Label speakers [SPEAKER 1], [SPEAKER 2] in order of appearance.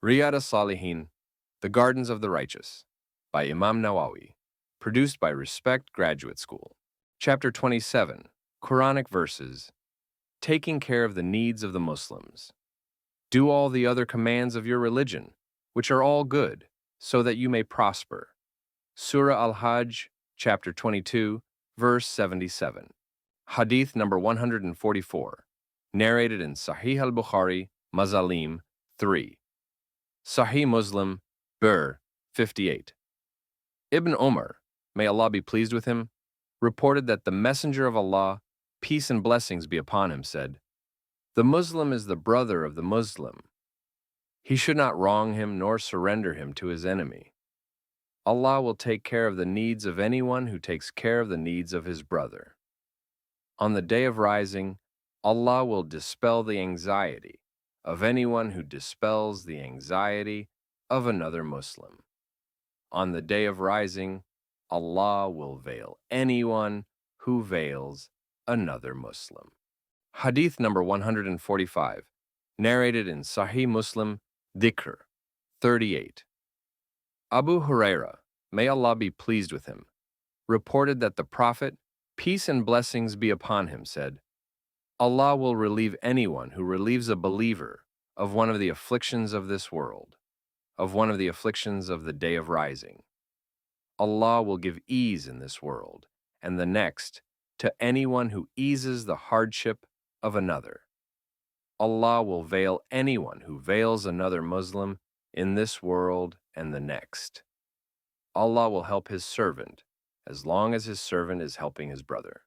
[SPEAKER 1] Riyad As-Salihin, The Gardens of the Righteous, by Imam Nawawi, produced by Respect Graduate School. Chapter 27, Quranic Verses, Taking Care of the Needs of the Muslims. Do all the other commands of your religion, which are all good, so that you may prosper. Surah Al-Hajj, Chapter 22, Verse 77. Hadith number 144, narrated in Sahih al-Bukhari, Mazalim 3. Sahih Muslim, Bur 58. Ibn Umar, may Allah be pleased with him, reported that the Messenger of Allah, peace and blessings be upon him, said, "The Muslim is the brother of the Muslim. He should not wrong him nor surrender him to his enemy. Allah will take care of the needs of anyone who takes care of the needs of his brother. On the day of rising, Allah will dispel the anxiety of anyone who dispels the anxiety of another Muslim. On the day of rising, Allah will veil anyone who veils another Muslim." Hadith number 145, narrated in Sahih Muslim, Dhikr 38. Abu Huraira, may Allah be pleased with him, reported that the Prophet, peace and blessings be upon him, said, "Allah will relieve anyone who relieves a believer of one of the afflictions of this world, of one of the afflictions of the day of rising. Allah will give ease in this world and the next to anyone who eases the hardship of another. Allah will veil anyone who veils another Muslim in this world and the next. Allah will help his servant as long as his servant is helping his brother."